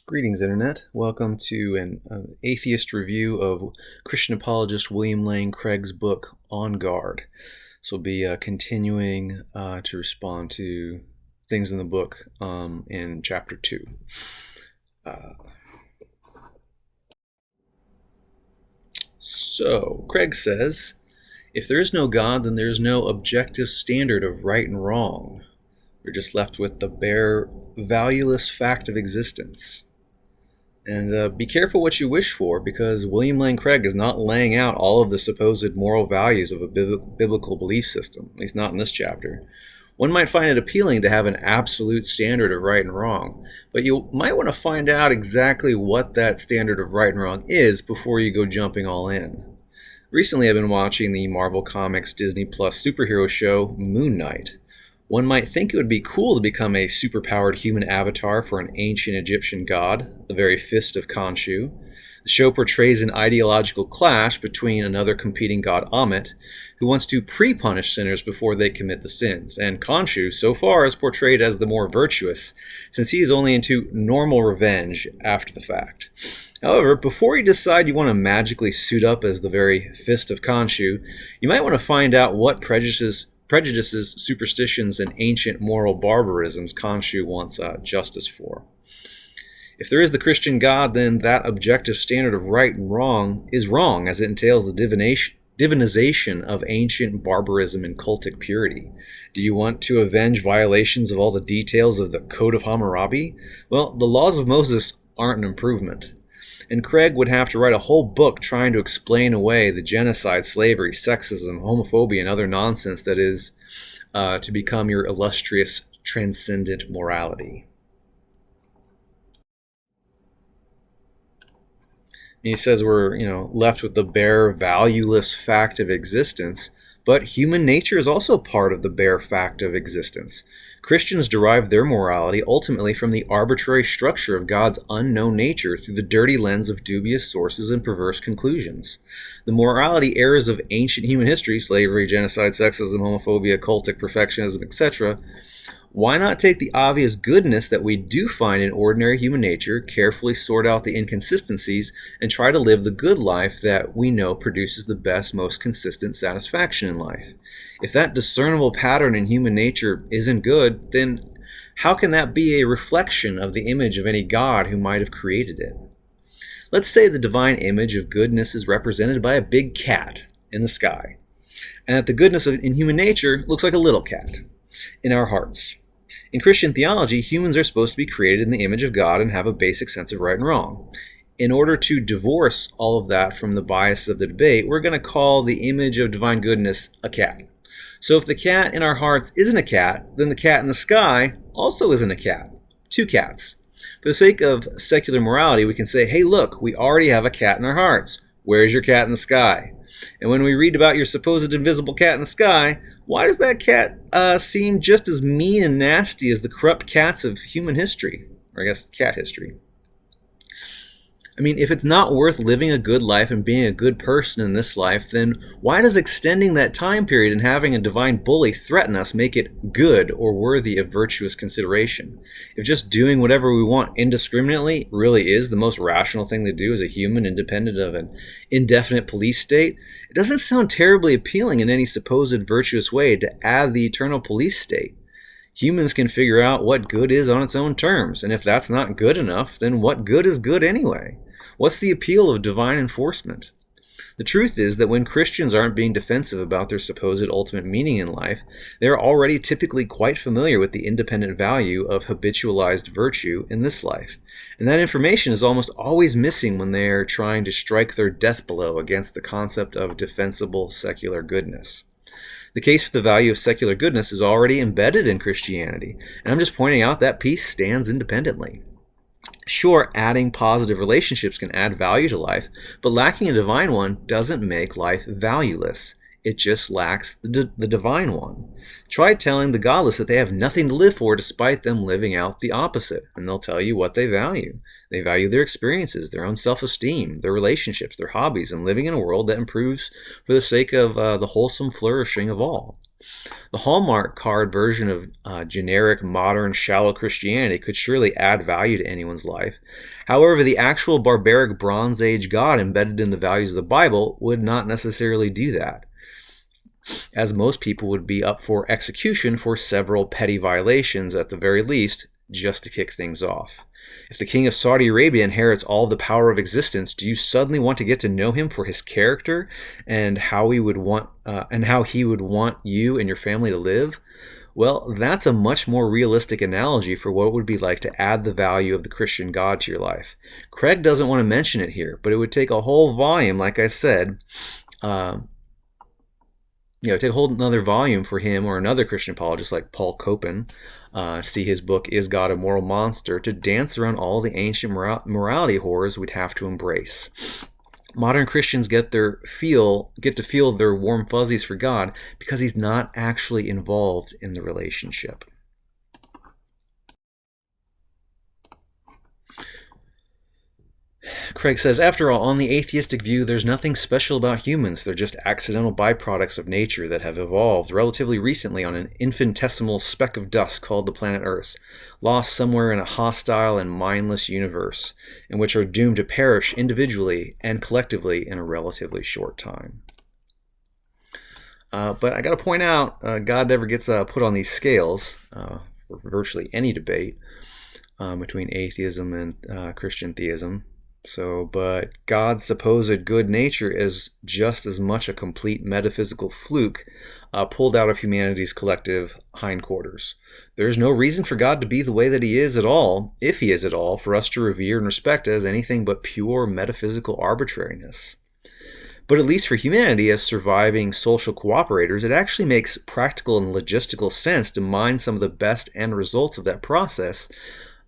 Greetings, Internet. Welcome to an atheist review of Christian apologist William Lane Craig's book, On Guard. This will be continuing to respond to things in the book in Chapter 2. So, Craig says, if there is no God, then there is no objective standard of right and wrong. We're just left with the bare, valueless fact of existence. And be careful what you wish for, because William Lane Craig is not laying out all of the supposed moral values of a biblical belief system, at least not in this chapter. One might find it appealing to have an absolute standard of right and wrong, but you might want to find out exactly what that standard of right and wrong is before you go jumping all in. Recently I've been watching the Marvel Comics Disney Plus superhero show Moon Knight. One might think it would be cool to become a superpowered human avatar for an ancient Egyptian god, the very fist of Khonshu. The show portrays an ideological clash between another competing god, Ammit, who wants to pre-punish sinners before they commit the sins, and Khonshu so far is portrayed as the more virtuous, since he is only into normal revenge after the fact. However, before you decide you want to magically suit up as the very fist of Khonshu, you might want to find out what prejudices, superstitions, and ancient moral barbarisms Khonshu wants justice for. If there is the Christian God, then that objective standard of right and wrong is wrong, as it entails the divinization of ancient barbarism and cultic purity. Do you want to avenge violations of all the details of the Code of Hammurabi? Well, the laws of Moses aren't an improvement. And Craig would have to write a whole book trying to explain away the genocide, slavery, sexism, homophobia, and other nonsense that is to become your illustrious transcendent morality. And he says we're, left with the bare, valueless fact of existence, but human nature is also part of the bare fact of existence. Christians derive their morality ultimately from the arbitrary structure of God's unknown nature through the dirty lens of dubious sources and perverse conclusions. The morality errors of ancient human history, slavery, genocide, sexism, homophobia, cultic perfectionism, etc., why not take the obvious goodness that we do find in ordinary human nature, carefully sort out the inconsistencies, and try to live the good life that we know produces the best, most consistent satisfaction in life? If that discernible pattern in human nature isn't good, then how can that be a reflection of the image of any God who might have created it? Let's say the divine image of goodness is represented by a big cat in the sky, and that the goodness in human nature looks like a little cat in our hearts. In Christian theology, humans are supposed to be created in the image of God and have a basic sense of right and wrong. In order to divorce all of that from the bias of the debate, we're going to call the image of divine goodness a cat. So if the cat in our hearts isn't a cat, then the cat in the sky also isn't a cat. Two cats. For the sake of secular morality, we can say, hey, look, we already have a cat in our hearts. Where's your cat in the sky? And when we read about your supposed invisible cat in the sky, why does that cat seem just as mean and nasty as the corrupt cats of human history? Or I guess cat history. I mean, if it's not worth living a good life and being a good person in this life, then why does extending that time period and having a divine bully threaten us make it good or worthy of virtuous consideration? If just doing whatever we want indiscriminately really is the most rational thing to do as a human, independent of an indefinite police state, it doesn't sound terribly appealing in any supposed virtuous way to add the eternal police state. Humans can figure out what good is on its own terms, and if that's not good enough, then what good is good anyway? What's the appeal of divine enforcement? The truth is that when Christians aren't being defensive about their supposed ultimate meaning in life, they are already typically quite familiar with the independent value of habitualized virtue in this life. And that information is almost always missing when they are trying to strike their death blow against the concept of defensible secular goodness. The case for the value of secular goodness is already embedded in Christianity, and I'm just pointing out that piece stands independently. Sure, adding positive relationships can add value to life, but lacking a divine one doesn't make life valueless. It just lacks the divine one. Try telling the godless that they have nothing to live for despite them living out the opposite, and they'll tell you what they value. They value their experiences, their own self-esteem, their relationships, their hobbies, and living in a world that improves for the sake of the wholesome flourishing of all. The Hallmark card version of generic, modern, shallow Christianity could surely add value to anyone's life. However, the actual barbaric Bronze Age God embedded in the values of the Bible would not necessarily do that, as most people would be up for execution for several petty violations at the very least, just to kick things off. If the king of Saudi Arabia inherits all the power of existence, do you suddenly want to get to know him for his character and how he would want you and your family to live? Well, that's a much more realistic analogy for what it would be like to add the value of the Christian God to your life. Craig doesn't want to mention it here, but it would take a whole volume, like I said, take a whole another volume for him or another Christian apologist like Paul Copan to see his book, Is God a Moral Monster?, to dance around all the ancient morality horrors we'd have to embrace. Modern Christians get to feel their warm fuzzies for God because he's not actually involved in the relationship. Craig says, after all, on the atheistic view, there's nothing special about humans. They're just accidental byproducts of nature that have evolved relatively recently on an infinitesimal speck of dust called the planet Earth, lost somewhere in a hostile and mindless universe, and which are doomed to perish individually and collectively in a relatively short time. But I got to point out, God never gets put on these scales for virtually any debate between atheism and Christian theism. But God's supposed good nature is just as much a complete metaphysical fluke pulled out of humanity's collective hindquarters. There's no reason for God to be the way that he is at all, if he is at all, for us to revere and respect as anything but pure metaphysical arbitrariness. But at least for humanity as surviving social cooperators, it actually makes practical and logistical sense to mine some of the best end results of that process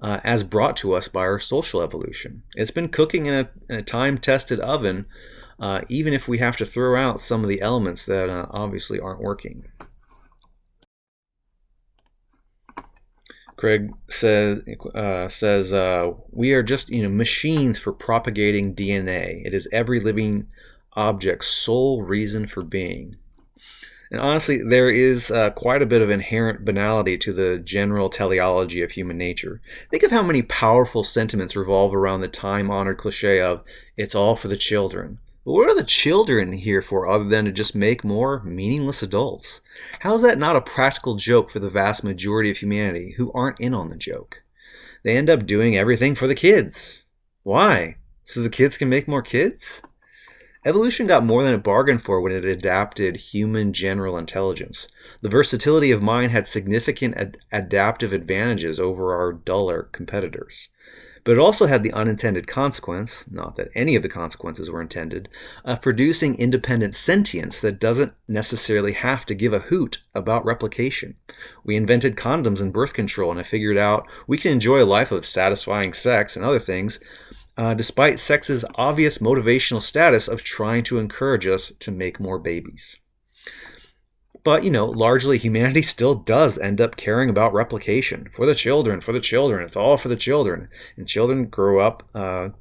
as brought to us by our social evolution. It's been cooking in a time-tested oven, even if we have to throw out some of the elements that obviously aren't working. Craig says we are just machines for propagating DNA. It is every living object's sole reason for being. And honestly, there is quite a bit of inherent banality to the general teleology of human nature. Think of how many powerful sentiments revolve around the time-honored cliche of, it's all for the children. But what are the children here for other than to just make more meaningless adults? How is that not a practical joke for the vast majority of humanity who aren't in on the joke? They end up doing everything for the kids. Why? So the kids can make more kids? Evolution got more than it bargained for when it adapted human general intelligence. The versatility of mind had significant adaptive advantages over our duller competitors. But it also had the unintended consequence, not that any of the consequences were intended, of producing independent sentience that doesn't necessarily have to give a hoot about replication. We invented condoms and birth control, and I figured out we can enjoy a life of satisfying sex and other things, despite sex's obvious motivational status of trying to encourage us to make more babies. But, largely humanity still does end up caring about replication. For the children, it's all for the children. And children grow up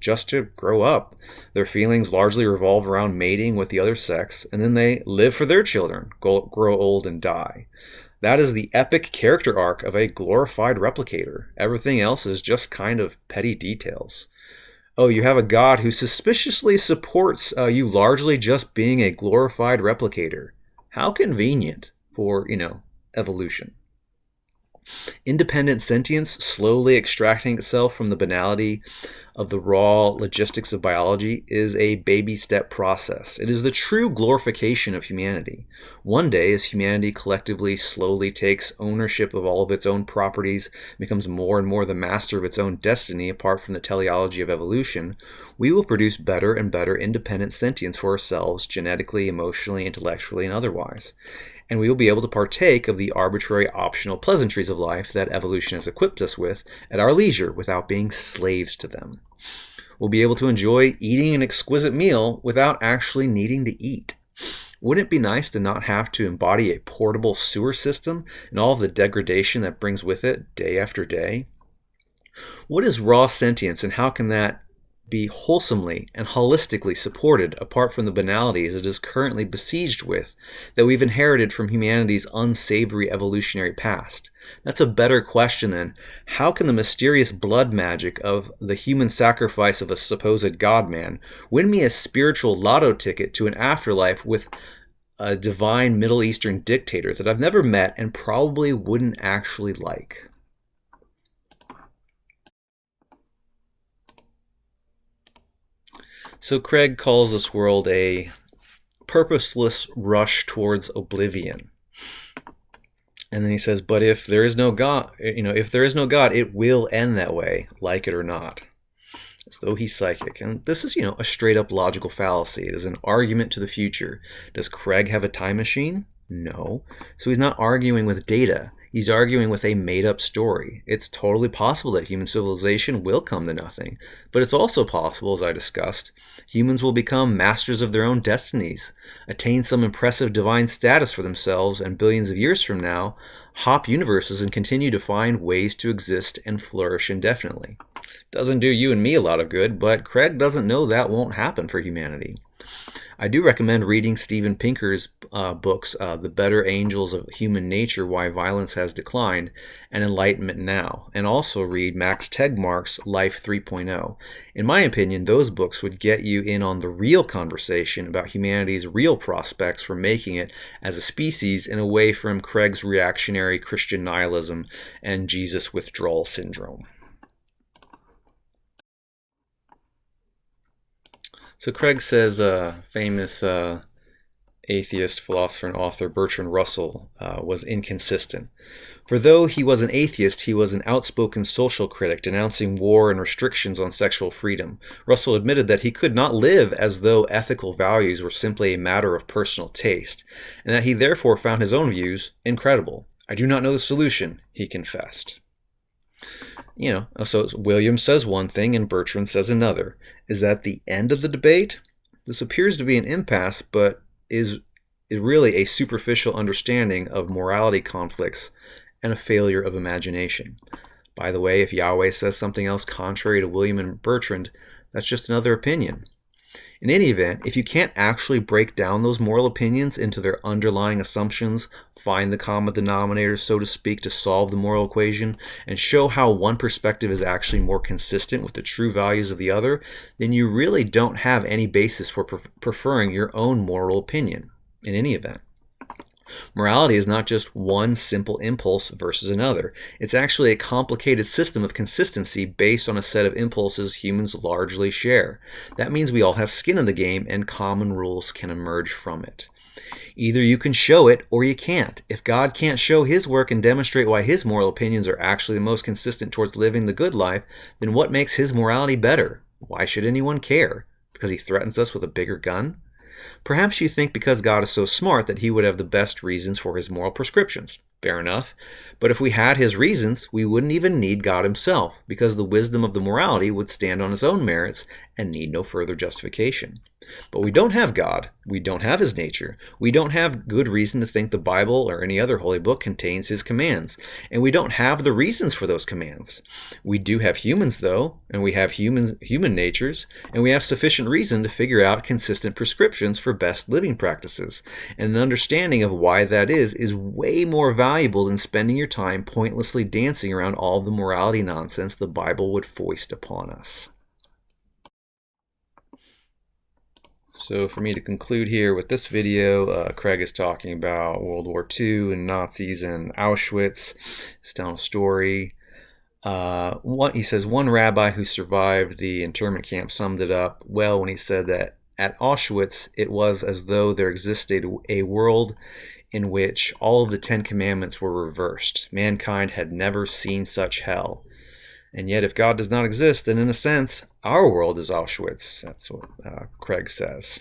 just to grow up. Their feelings largely revolve around mating with the other sex, and then they live for their children, grow old and die. That is the epic character arc of a glorified replicator. Everything else is just kind of petty details. Oh, you have a God who suspiciously supports you largely just being a glorified replicator. How convenient for, evolution. Independent sentience slowly extracting itself from the banality of the raw logistics of biology is a baby step process. It is the true glorification of humanity. One day, as humanity collectively slowly takes ownership of all of its own properties, becomes more and more the master of its own destiny apart from the teleology of evolution, we will produce better and better independent sentience for ourselves, genetically, emotionally, intellectually, and otherwise. And we will be able to partake of the arbitrary optional pleasantries of life that evolution has equipped us with at our leisure without being slaves to them. We'll be able to enjoy eating an exquisite meal without actually needing to eat. Wouldn't it be nice to not have to embody a portable sewer system and all of the degradation that brings with it day after day? What is raw sentience, and how can that be wholesomely and holistically supported apart from the banalities it is currently besieged with that we've inherited from humanity's unsavory evolutionary past? That's a better question than how can the mysterious blood magic of the human sacrifice of a supposed God-man win me a spiritual lotto ticket to an afterlife with a divine Middle Eastern dictator that I've never met and probably wouldn't actually like? So Craig calls this world a purposeless rush towards oblivion. And then he says, but if there is no God, if there is no God, it will end that way, like it or not. As though he's psychic. And this is, a straight up logical fallacy. It is an argument to the future. Does Craig have a time machine? No. So he's not arguing with data. He's arguing with a made-up story. It's totally possible that human civilization will come to nothing, but it's also possible, as I discussed, humans will become masters of their own destinies, attain some impressive divine status for themselves, and billions of years from now, hop universes and continue to find ways to exist and flourish indefinitely. Doesn't do you and me a lot of good, but Craig doesn't know that won't happen for humanity. I do recommend reading Steven Pinker's books, The Better Angels of Human Nature, Why Violence Has Declined, and Enlightenment Now, and also read Max Tegmark's Life 3.0. In my opinion, those books would get you in on the real conversation about humanity's real prospects for making it as a species and away from Craig's reactionary Christian nihilism and Jesus withdrawal syndrome. So Craig says famous atheist, philosopher, and author Bertrand Russell was inconsistent. For though he was an atheist, he was an outspoken social critic denouncing war and restrictions on sexual freedom. Russell admitted that he could not live as though ethical values were simply a matter of personal taste, and that he therefore found his own views incredible. I do not know the solution, he confessed. So William says one thing and Bertrand says another. Is that the end of the debate? This appears to be an impasse, but is really a superficial understanding of morality conflicts and a failure of imagination. By the way, if Yahweh says something else contrary to William and Bertrand, that's just another opinion. In any event, if you can't actually break down those moral opinions into their underlying assumptions, find the common denominator, so to speak, to solve the moral equation, and show how one perspective is actually more consistent with the true values of the other, then you really don't have any basis for preferring your own moral opinion, in any event. Morality is not just one simple impulse versus another. It's actually a complicated system of consistency based on a set of impulses humans largely share. That means we all have skin in the game and common rules can emerge from it. Either you can show it or you can't. If God can't show his work and demonstrate why his moral opinions are actually the most consistent towards living the good life, then what makes his morality better? Why should anyone care? Because he threatens us with a bigger gun? Perhaps you think because God is so smart that he would have the best reasons for his moral prescriptions. Fair enough. But if we had his reasons, we wouldn't even need God himself, because the wisdom of the morality would stand on its own merits and need no further justification. But we don't have God. We don't have his nature. We don't have good reason to think the Bible or any other holy book contains his commands. And we don't have the reasons for those commands. We do have humans, though, and we have human natures, and we have sufficient reason to figure out consistent prescriptions for best living practices. And an understanding of why that is way more valuable than spending your time pointlessly dancing around all the morality nonsense the Bible would foist upon us. So for me to conclude here with this video, Craig is talking about World War II and Nazis and Auschwitz. He's telling a story. He says one rabbi who survived the internment camp summed it up well when he said that at Auschwitz it was as though there existed a world in which all of the 10 Commandments were reversed. Mankind had never seen such hell. And yet, if God does not exist, then in a sense, our world is Auschwitz. That's what Craig says.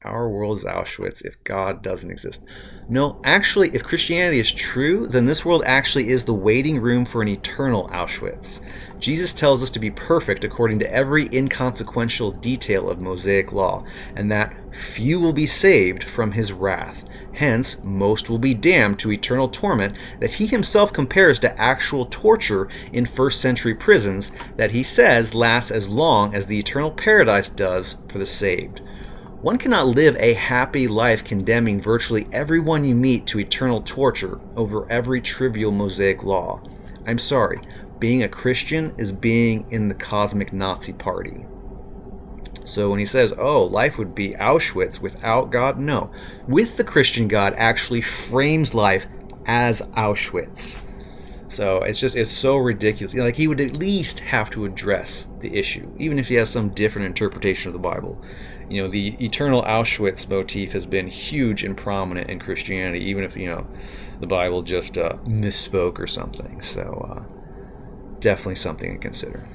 Our world is Auschwitz if God doesn't exist. No, actually, if Christianity is true, then this world actually is the waiting room for an eternal Auschwitz. Jesus tells us to be perfect according to every inconsequential detail of Mosaic law, and that few will be saved from his wrath. Hence, most will be damned to eternal torment that he himself compares to actual torture in first-century prisons that he says lasts as long as the eternal paradise does for the saved. One cannot live a happy life condemning virtually everyone you meet to eternal torture over every trivial Mosaic law. I'm sorry, being a Christian is being in the cosmic Nazi party. So when he says, oh, life would be Auschwitz without God, no. With the Christian God actually frames life as Auschwitz. So it's so ridiculous. Like, he would at least have to address the issue, even if he has some different interpretation of the Bible. The eternal Auschwitz motif has been huge and prominent in Christianity, even if, the Bible just misspoke or something. So definitely something to consider.